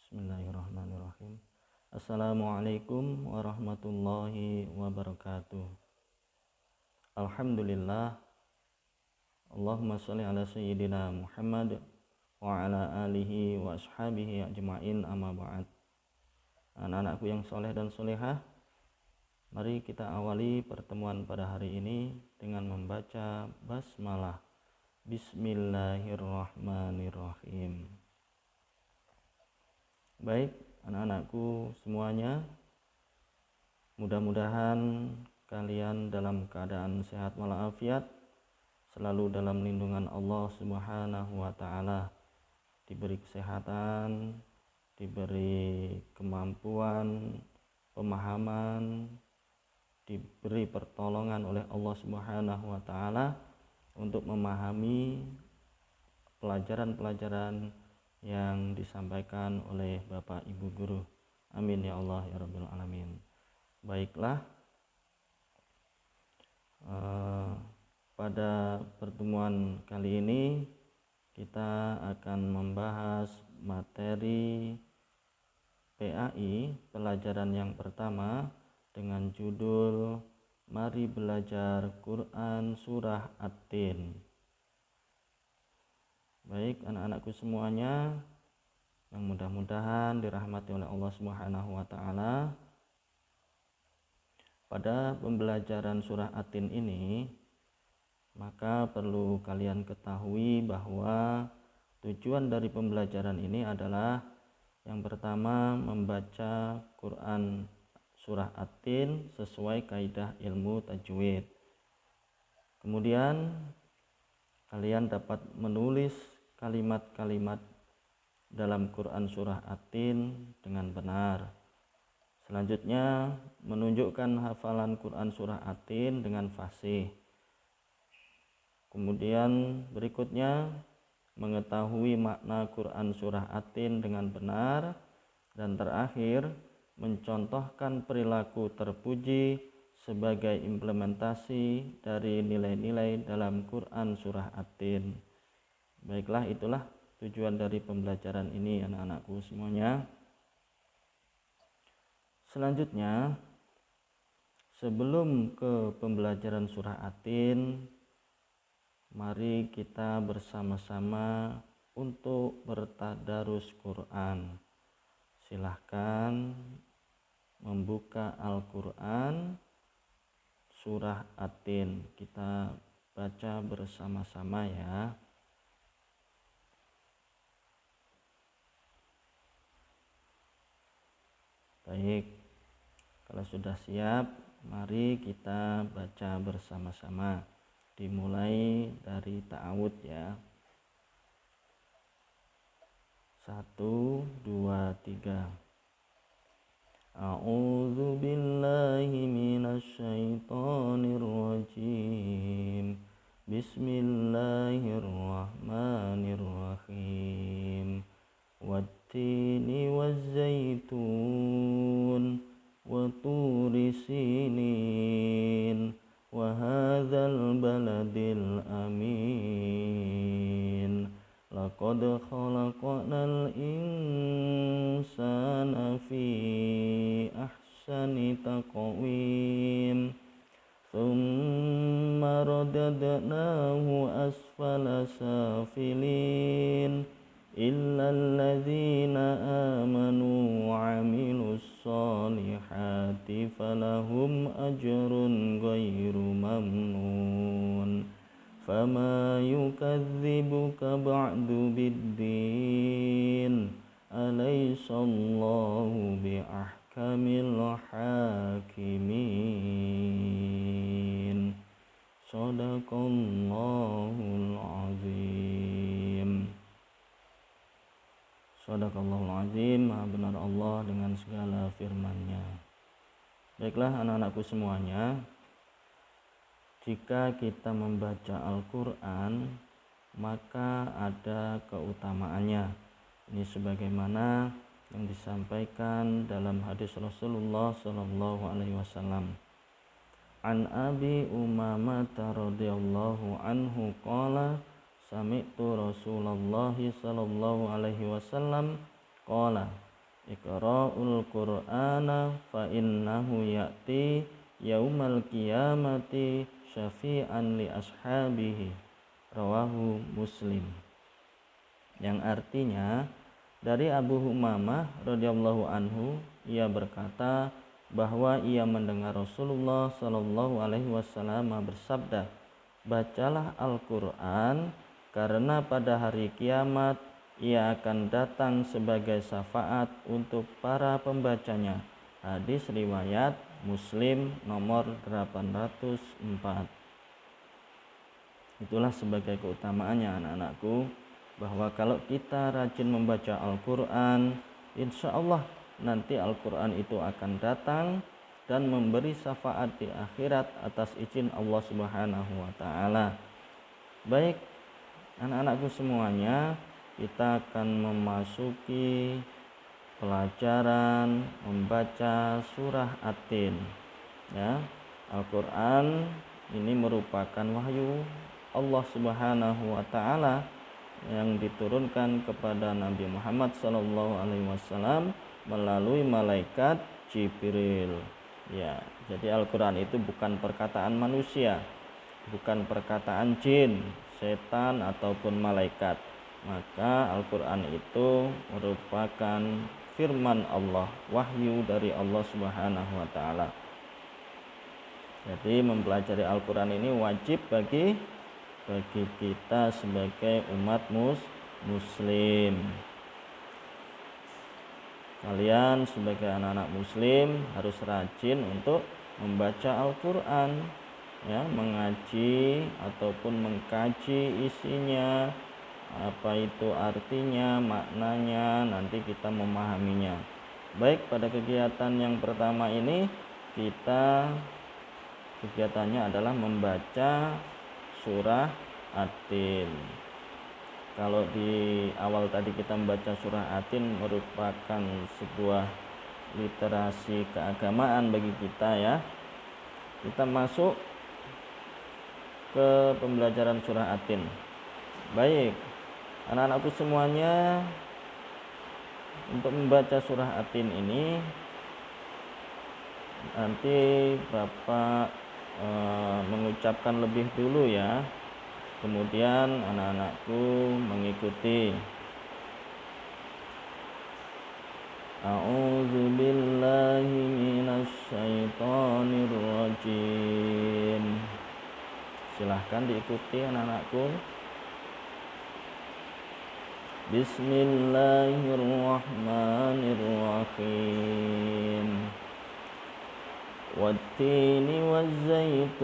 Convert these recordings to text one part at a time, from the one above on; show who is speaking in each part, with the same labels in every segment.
Speaker 1: Bismillahirrahmanirrahim. Assalamualaikum warahmatullahi wabarakatuh. Alhamdulillah. Allahumma sholli ala sayyidina Muhammad wa ala alihi wa ashabihi ajma'in, amma ba'd. Anak-anakku yang soleh dan solehah, mari kita awali pertemuan pada hari ini dengan membaca basmalah. Bismillahirrahmanirrahim. Baik, anak-anakku semuanya, mudah-mudahan kalian dalam keadaan sehat walafiat, selalu dalam lindungan Allah Subhanahu wa Ta'ala, diberi kesehatan, diberi kemampuan, pemahaman, diberi pertolongan oleh Allah Subhanahu wa Ta'ala untuk memahami pelajaran-pelajaran yang disampaikan oleh Bapak Ibu Guru. Amin ya Allah ya Rabbil Alamin. Baiklah, pada pertemuan kali ini kita akan membahas materi PAI pelajaran yang pertama dengan judul Mari Belajar Quran Surah At-Tin. Baik, anak-anakku semuanya yang mudah-mudahan dirahmati oleh Allah Subhanahu wa Ta'ala. Pada pembelajaran surah At-Tin ini, maka perlu kalian ketahui bahwa tujuan dari pembelajaran ini adalah yang pertama, membaca Quran surah At-Tin sesuai kaidah ilmu tajwid. Kemudian kalian dapat menulis kalimat-kalimat dalam Quran surah At-Tin dengan benar. Selanjutnya, menunjukkan hafalan Quran surah At-Tin dengan fasih. Kemudian berikutnya, mengetahui makna Quran surah At-Tin dengan benar. Dan terakhir, mencontohkan perilaku terpuji sebagai implementasi dari nilai-nilai dalam Quran surah At-Tin. Baiklah, itulah tujuan dari pembelajaran ini anak-anakku semuanya. Selanjutnya, sebelum ke pembelajaran surah At-Tin, mari kita bersama-sama untuk bertadarus Quran. Silahkan membuka Al-Quran surah At-Tin. Kita baca bersama-sama ya. Baik, kalau sudah siap, mari kita baca bersama-sama. Dimulai dari ta'awud ya. 1, 2, 3. A'udzu billahi minasy syaithanir rajim. Bismillahirrahmanirrahim. Wattini wazzaitun wa turi sinin wa hadzal baladil amin. Laqad khalaqnal insana fi ahsani taqwim. Tsumma radadnahu asfala safilin. Illal ladzina amanu wa 'amilus solihati falahum ajrun ghairu mamnun. Fama yukadzibuka ba'du biddin. Alaysallahu biahkamil hakimin. Shadaqallahul azim. Shadaqallahul azim. Maha benar Allah dengan segala firman-Nya. Baiklah anak-anakku semuanya, jika kita membaca Al-Quran, maka ada keutamaannya. Ini sebagaimana yang disampaikan dalam hadis Rasulullah Sallallahu Alaihi Wasallam. An Abi Umamah radhiyallahu anhu qala sami'tu Rasulullah sallallahu alaihi wasallam qala Iqra'ul Qur'ana fa innahu ya'ti yaumal qiyamati syafi'an li ashabihi. Rawahu Muslim. Yang artinya dari Abu Humamah radhiyallahu anhu, ia berkata bahwa ia mendengar Rasulullah sallallahu alaihi wasallam bersabda, "Bacalah Al-Qur'an karena pada hari kiamat ia akan datang sebagai syafaat untuk para pembacanya." Hadis riwayat Muslim nomor 804. Itulah sebagai keutamaannya anak-anakku, bahwa kalau kita rajin membaca Al-Quran, insya Allah nanti Al-Quran itu akan datang dan memberi syafaat di akhirat atas izin Allah Subhanahu wa Ta'ala. Baik anak-anakku semuanya, kita akan memasuki pelajaran membaca surah At-Tin. Ya, Al-Quran ini merupakan wahyu Allah Subhanahu wa Ta'ala yang diturunkan kepada Nabi Muhammad SAW melalui malaikat Jibril. Ya, jadi Al-Quran itu bukan perkataan manusia, bukan perkataan jin, setan ataupun malaikat. Maka Al-Quran itu merupakan firman Allah, wahyu dari Allah Subhanahu wa Ta'ala. Jadi mempelajari Al-Quran ini wajib bagi kita sebagai umat muslim. Kalian sebagai anak-anak muslim harus rajin untuk membaca Al-Quran, ya, mengaji ataupun mengkaji isinya, apa itu artinya, maknanya, nanti kita memahaminya. Baik, pada kegiatan yang pertama ini kegiatannya adalah membaca surah At-Tin. Kalau di awal tadi kita membaca surah At-Tin merupakan sebuah literasi keagamaan bagi kita, ya. Kita masuk ke pembelajaran surah At-Tin. Baik anak-anakku semuanya, untuk membaca surah At-Tin ini nanti Bapak mengucapkan lebih dulu, ya, kemudian anak-anakku mengikuti. A'udzu billahi minasy syaithanir rajim. Silahkan diikuti anak-anakku. Bismillahirrahmanirrahim. Wattini wazzaitun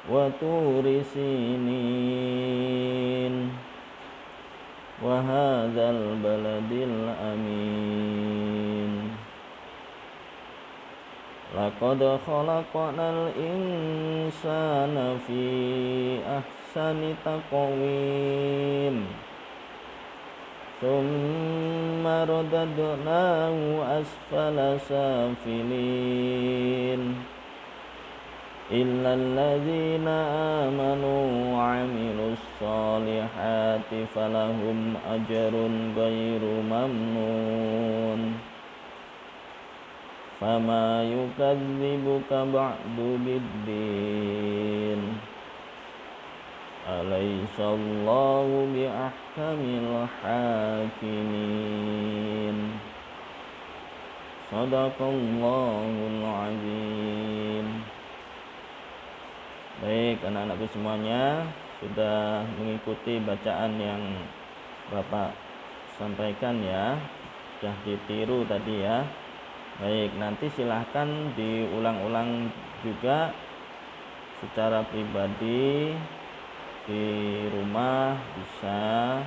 Speaker 1: wa turi sinin wa hadzal baladil amin. Laqad khalaqnal insana fi ahsani taqwim. Tsumma radadnahu asfala safilin. Illal ladzina amanu wa 'amilus solihati falahum ajrun ghairu mamnun. Fama yukadzibuka ba'du biddin. Alaihissallahu biahkamil hakimin. Sadaqallahul azim. Baik anak-anakku semuanya, sudah mengikuti bacaan yang Bapak sampaikan, ya, sudah ditiru tadi, ya. Baik, nanti silahkan diulang-ulang juga secara pribadi di rumah bisa,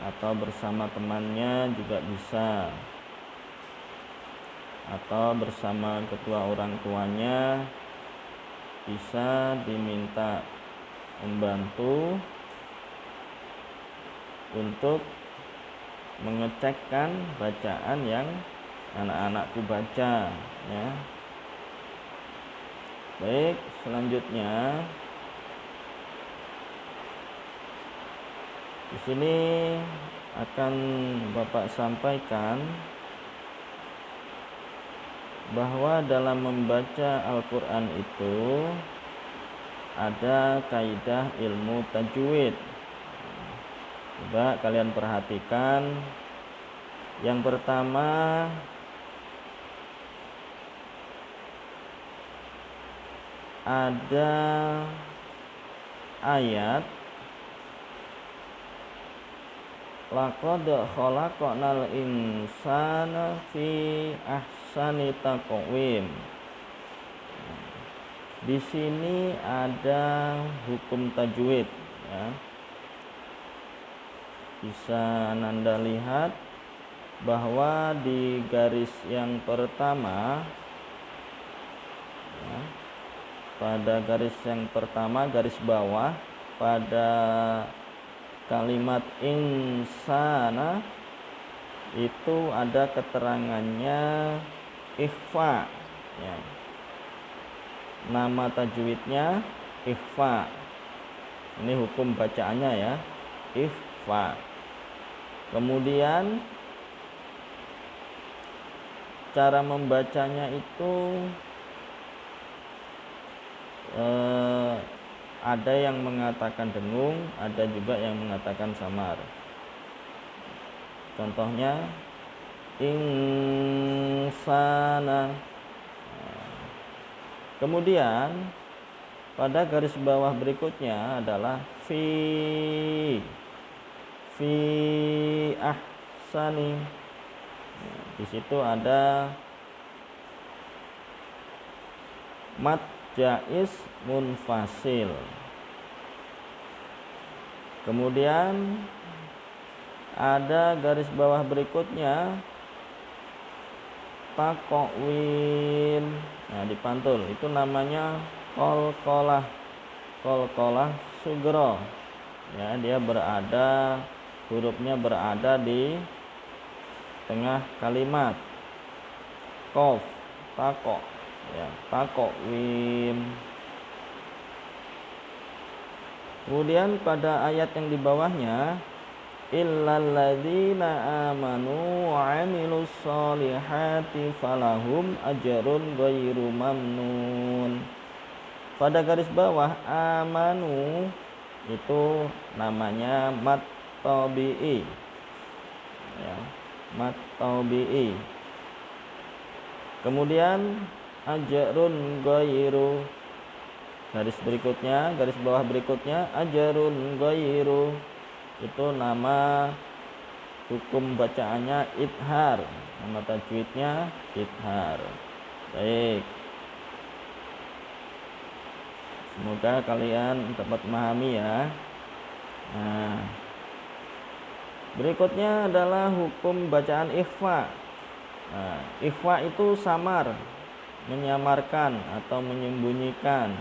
Speaker 1: atau bersama temannya juga bisa, atau bersama kedua orang tuanya bisa diminta membantu untuk mengecekkan bacaan yang anak-anakku baca, ya. Baik, selanjutnya Di sini akan Bapak sampaikan bahwa dalam membaca Al-Quran itu ada kaidah ilmu tajwid. Coba kalian perhatikan. Yang pertama, ada ayat laqad khalaqnal insana fi ahsani taqwim. Di sini ada hukum tajwid ya. Bisa Anda lihat bahwa di garis yang pertama ya, pada garis yang pertama, garis bawah, pada kalimat insana itu ada keterangannya ikhfa ya. Nama tajwidnya ikhfa. Ini hukum bacaannya ya, ikhfa. Kemudian cara membacanya itu ada yang mengatakan dengung, ada juga yang mengatakan samar. Contohnya insana. Kemudian pada garis bawah berikutnya adalah fi ahsani. Di situ ada mad jaiz munfasil. Kemudian ada garis bawah berikutnya taqwim. Nah, dipantul itu namanya qalqalah. Qalqalah sugro. Ya, dia hurufnya berada di tengah kalimat. Qaf, taqo. Ya, taqwim. Kemudian pada ayat yang di bawahnya illal ladzina amanu wa 'amilus sholihati falahum ajrun ghairu mamnun. Pada garis bawah amanu itu namanya mad tabi'i. Ya, mad tabi'i. Kemudian ajrun ghairu, garis berikutnya, garis bawah berikutnya ajrun ghairu, itu nama hukum bacaannya idhar, nama tajwidnya idhar. Baik, semoga kalian dapat memahami ya. Nah, berikutnya adalah hukum bacaan ikhfa. Nah, ikhfa itu samar, menyamarkan atau menyembunyikan.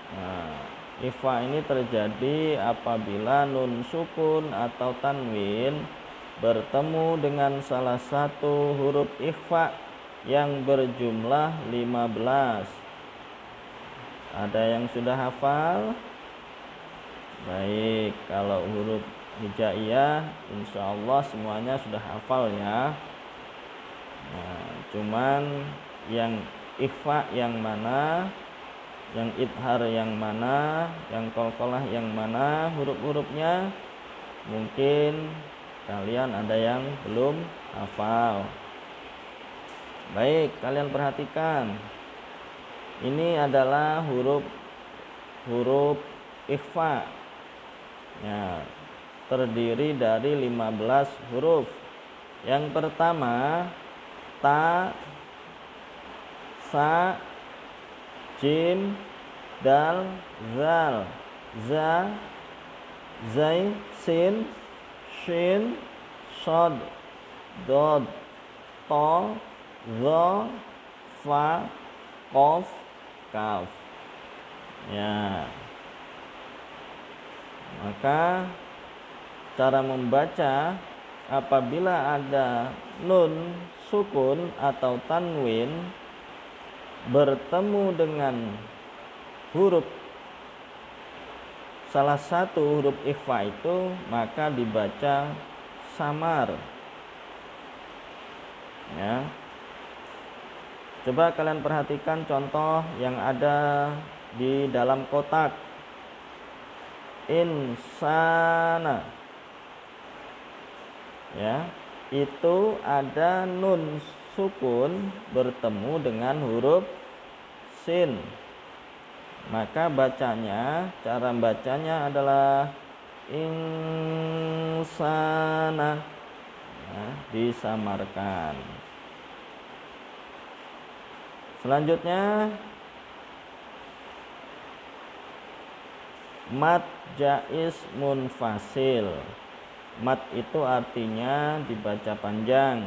Speaker 1: Nah, ikhfa ini terjadi apabila nun sukun atau tanwin bertemu dengan salah satu huruf ikhfa yang berjumlah 15. Ada yang sudah hafal? Baik, kalau huruf hijaiyah insyaallah semuanya sudah hafal ya. Nah, cuman yang ikhfa yang mana, yang idhar yang mana, yang qalqalah yang mana huruf-hurufnya, mungkin kalian ada yang belum hafal. Baik, kalian perhatikan. Ini adalah huruf ikhfa. Ya, terdiri dari 15 huruf. Yang pertama ta, sa, jim, dal, zal, za, zai, sin, shin, shod, dod, to, zo, fa, qaf, kaf. Ya, maka cara membaca apabila ada nun sukun atau tanwin bertemu dengan huruf salah satu huruf ikhfa itu, maka dibaca samar. Ya. Coba kalian perhatikan contoh yang ada di dalam kotak. Insana. Ya, itu ada nun sukun bertemu dengan huruf sin. Maka cara bacanya adalah insana. Nah, disamarkan. Selanjutnya mad jaiz munfasil. Mad itu artinya dibaca panjang.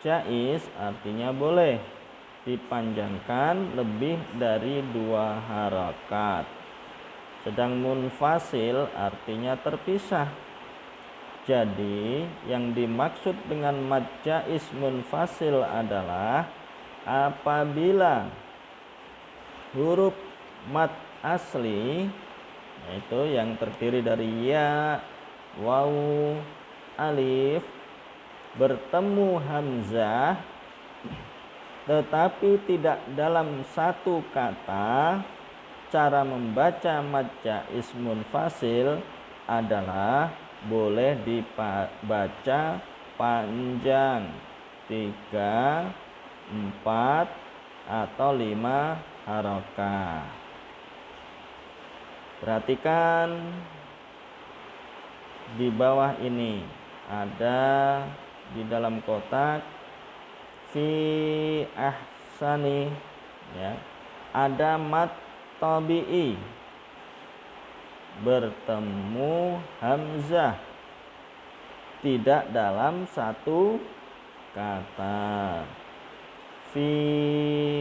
Speaker 1: Jaiz artinya boleh dipanjangkan lebih dari 2 harakat. Sedang munfasil artinya terpisah. Jadi yang dimaksud dengan mad jaiz munfasil adalah apabila huruf mad asli, yaitu yang terdiri dari ya, waw, alif, bertemu hamzah tetapi tidak dalam satu kata, cara membaca mad jaiz munfasil adalah boleh dibaca panjang 3, 4 atau 5 harokat. Perhatikan di bawah ini ada di dalam kotak fi ahsani, ya, ada mad tabi'i bertemu hamzah tidak dalam satu kata. Fi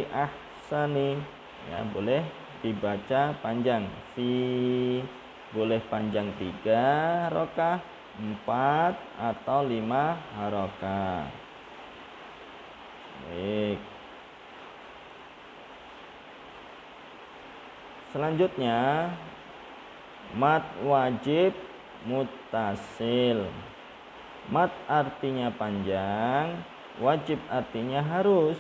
Speaker 1: ahsani, ya, boleh dibaca panjang. Fi boleh panjang 3 harokah, 4 atau 5 harokah. Baik. Selanjutnya mad wajib muttasil. Mad artinya panjang, wajib artinya harus,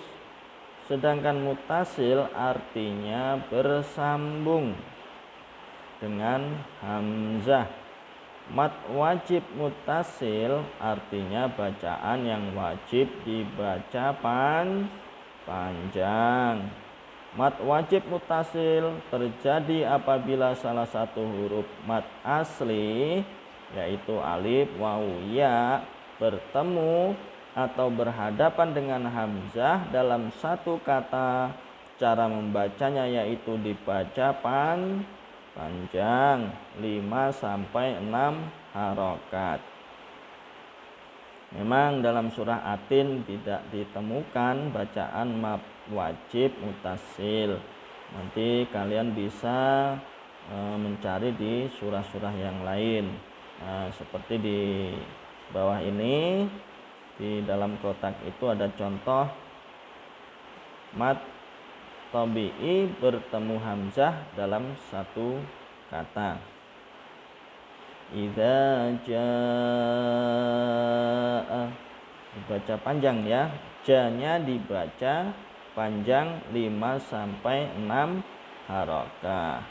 Speaker 1: sedangkan muttasil artinya bersambung dengan hamzah. Mad wajib muttasil artinya bacaan yang wajib dibaca panjang. Mad wajib muttasil terjadi apabila salah satu huruf mad asli, yaitu alif, waw, ya, bertemu atau berhadapan dengan hamzah dalam satu kata. Cara membacanya yaitu dibaca panjang 5 sampai 6 harokat. Memang dalam surah Atin tidak ditemukan bacaan mad wajib muttasil. Nanti kalian bisa mencari di surah-surah yang lain. Nah, seperti di bawah ini, di dalam kotak itu ada contoh mad tabi'i bertemu hamzah dalam satu kata. Idza jaa, dibaca panjang, ya. Ja-nya dibaca panjang 5 sampai 6 harakah.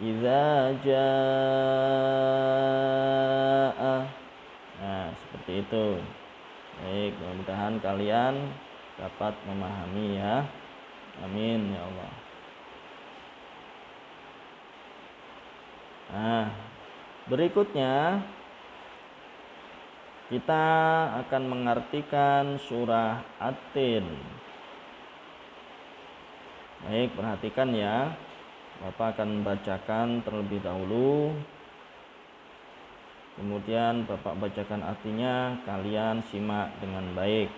Speaker 1: Idza jaa. Nah, seperti itu. Baik, mudah-mudahan kalian dapat memahami, ya. Amin ya Allah. Nah, berikutnya kita akan mengartikan surah At-Tin. Baik, perhatikan ya. Bapak akan membacakan terlebih dahulu. Kemudian Bapak bacakan artinya, kalian simak dengan baik.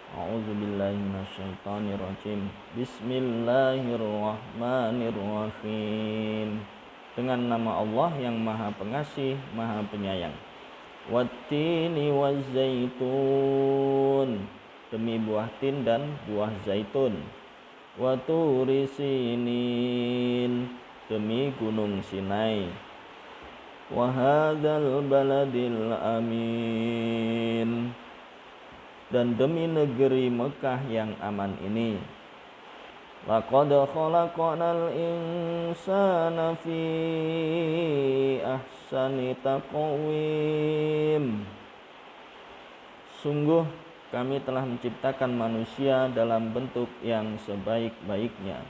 Speaker 1: A'udzubillahi minasyaitonirrajim. Bismillahirrahmanirrahim. Dengan nama Allah yang Maha Pengasih, Maha Penyayang. Wattini wazzaitun, demi buah tin dan buah zaitun. Waturi sinin, demi gunung Sinai. wa hadzal baladil amin, dan demi negeri Mekah yang aman ini. Laqad khalaqnal insana fi ahsani taqwim. Sungguh kami telah menciptakan manusia dalam bentuk yang sebaik-baiknya.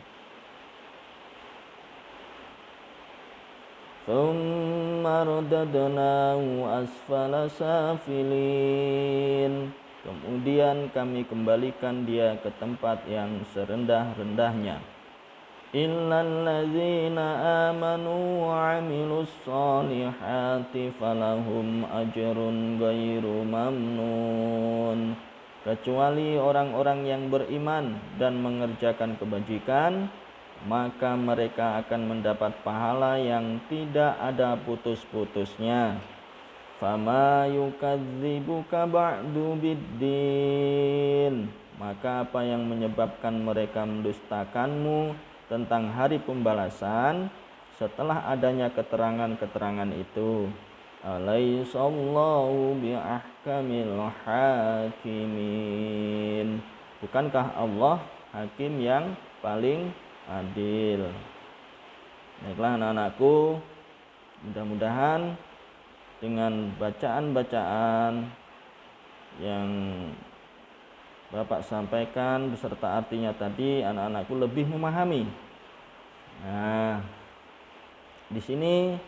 Speaker 1: Tsumma radadnahu asfala safilin. Kemudian kami kembalikan dia ke tempat yang serendah-rendahnya. Illal ladzina amanu wa 'amilus shalihati falahum ajrun ghairu mamnun. Kecuali orang-orang yang beriman dan mengerjakan kebajikan, maka mereka akan mendapat pahala yang tidak ada putus-putusnya. Fama yukadzibuka ba'du biddin. Maka apa yang menyebabkan mereka mendustakanmu tentang hari pembalasan setelah adanya keterangan-keterangan itu? Alaihissallahu biahkamil hakimin. Bukankah Allah hakim yang paling adil? Baiklah anak-anakku, mudah-mudahan dengan bacaan-bacaan yang Bapak sampaikan beserta artinya tadi, anak-anakku lebih memahami. Nah, di sini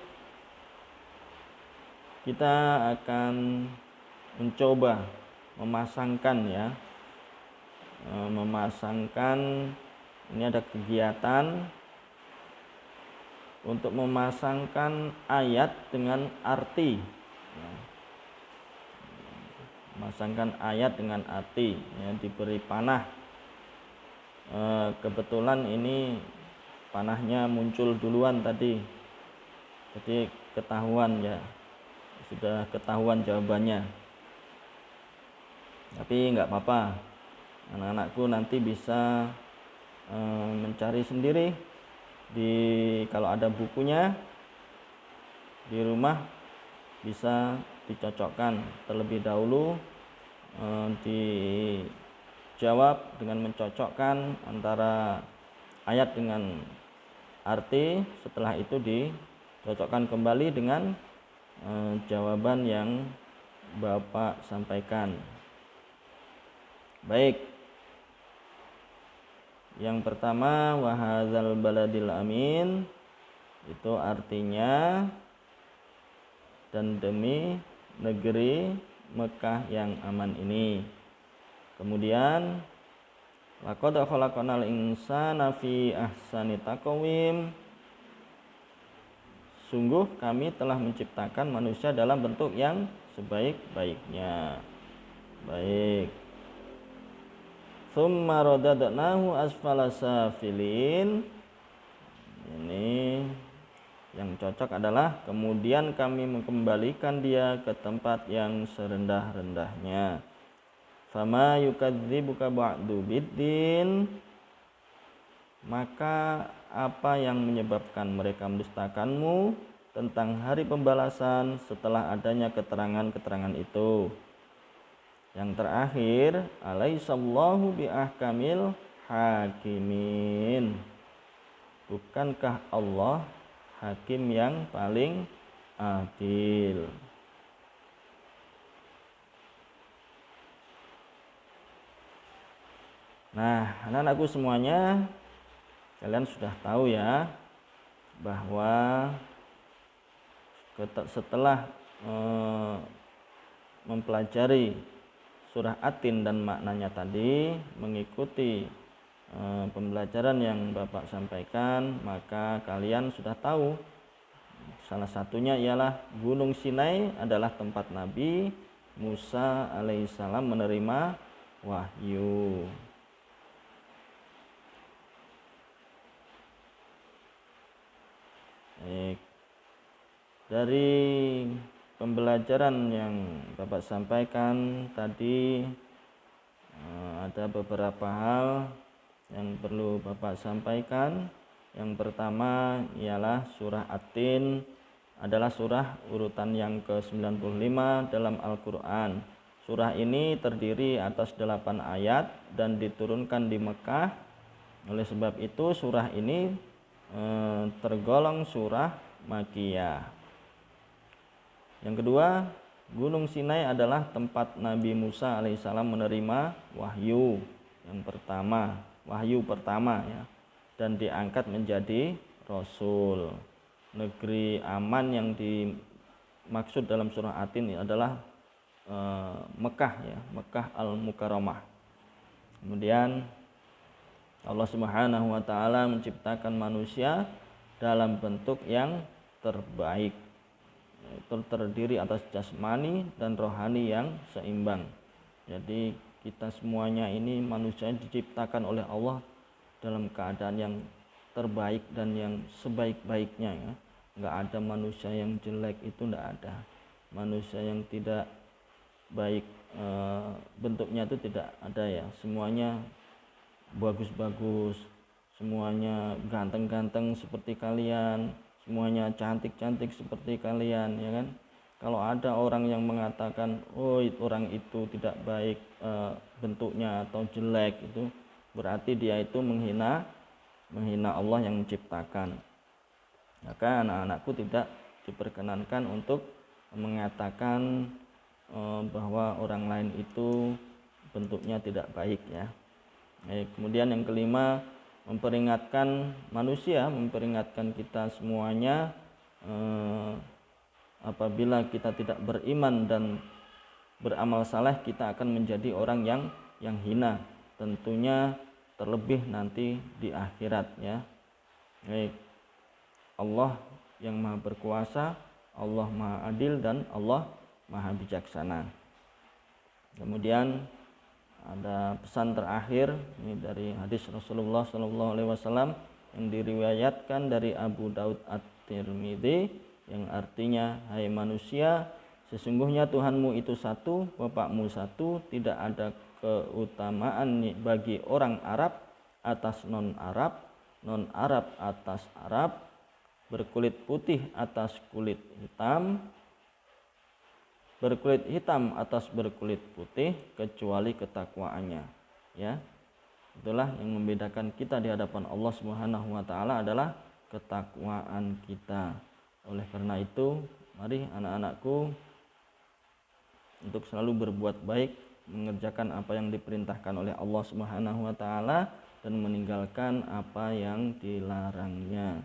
Speaker 1: kita akan mencoba memasangkan ini ada kegiatan untuk memasangkan ayat dengan arti. Memasangkan ayat dengan arti, diberi panah. Kebetulan ini panahnya muncul duluan tadi, jadi ketahuan sudah ketahuan jawabannya. Tapi nggak apa-apa, anak-anakku nanti bisa mencari sendiri. Kalau ada bukunya di rumah bisa dicocokkan terlebih dahulu, dijawab dengan mencocokkan antara ayat dengan arti. Setelah itu dicocokkan kembali dengan jawaban yang Bapak sampaikan. Baik. Yang pertama, wa hadzal baladil amin, itu artinya dan demi negeri Mekah yang aman ini. Kemudian, laqad khalaqnal insana fi ahsani taqwim. Sungguh kami telah menciptakan manusia dalam bentuk yang sebaik-baiknya. Baik. Tsumma radadnahu asfala safilin. Ini yang cocok adalah kemudian kami mengembalikan dia ke tempat yang serendah-rendahnya. Fama yukadzibuka ba'du biddin. Maka apa yang menyebabkan mereka mendustakanmu tentang hari pembalasan setelah adanya keterangan-keterangan itu? Yang terakhir, alaihissallahu biahkamil hakimin. Bukankah Allah hakim yang paling adil? Nah, anak-anakku semuanya, kalian sudah tahu ya bahwa setelah mempelajari surah At-Tin dan maknanya tadi, mengikuti pembelajaran yang Bapak sampaikan, maka kalian sudah tahu salah satunya ialah Gunung Sinai adalah tempat Nabi Musa alaihissalam menerima wahyu. Baik. Dari pembelajaran yang Bapak sampaikan tadi, ada beberapa hal yang perlu Bapak sampaikan. Yang pertama ialah surah At-Tin adalah surah urutan yang ke-95 dalam Al-Quran. Surah ini terdiri atas 8 ayat dan diturunkan di Mekah. Oleh sebab itu surah ini tergolong surah Makkiyah. Yang kedua, Gunung Sinai adalah tempat Nabi Musa alaihissalam menerima wahyu pertama ya, dan diangkat menjadi rasul. Negeri aman yang dimaksud dalam surah Atin adalah Mekah ya, Mekah Al-Mukarramah. Kemudian Allah Subhanahu wa taala menciptakan manusia dalam bentuk yang terbaik, yaitu terdiri atas jasmani dan rohani yang seimbang. Jadi kita semuanya ini manusia diciptakan oleh Allah dalam keadaan yang terbaik dan yang sebaik-baiknya ya. Nggak ada manusia yang jelek, itu nggak ada. Manusia yang tidak baik bentuknya itu tidak ada ya. Semuanya bagus-bagus, semuanya ganteng-ganteng seperti kalian, semuanya cantik-cantik seperti kalian ya kan. Kalau ada orang yang mengatakan oh orang itu tidak baik bentuknya atau jelek, itu berarti dia itu menghina Allah yang menciptakan. Maka anak-anakku tidak diperkenankan untuk mengatakan bahwa orang lain itu bentuknya tidak baik ya. Kemudian yang kelima, memperingatkan manusia, memperingatkan kita semuanya apabila kita tidak beriman dan beramal saleh, kita akan menjadi orang yang hina, tentunya terlebih nanti di akhirat ya. Allah yang maha berkuasa, Allah maha adil, dan Allah maha bijaksana. Kemudian ada pesan terakhir ini dari hadis Rasulullah SAW yang diriwayatkan dari Abu Daud At-Tirmidzi, yang artinya, hai manusia, sesungguhnya Tuhanmu itu satu, Bapakmu satu, tidak ada keutamaan bagi orang Arab atas non-Arab, non-Arab atas Arab, berkulit putih atas kulit hitam, berkulit hitam atas berkulit putih, kecuali ketakwaannya ya. Itulah yang membedakan kita di hadapan Allah Subhanahu wa taala adalah ketakwaan kita. Oleh karena itu, mari anak-anakku untuk selalu berbuat baik, mengerjakan apa yang diperintahkan oleh Allah Subhanahu wa taala dan meninggalkan apa yang dilarangnya.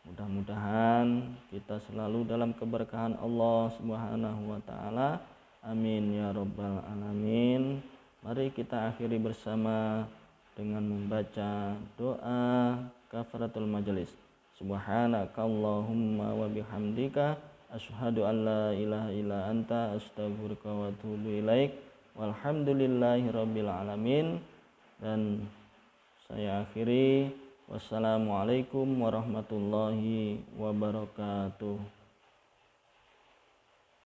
Speaker 1: Mudah-mudahan kita selalu dalam keberkahan Allah Subhanahu wa taala. Amin ya rabbal alamin. Mari kita akhiri bersama dengan membaca doa kafaratul majelis. Subhanakallahumma wa bihamdika asyhadu an la ilaha illa anta astaghfiruka wa atubu ilaik. Walhamdulillahirabbil alamin. Dan saya akhiri, wassalamualaikum warahmatullahi wabarakatuh.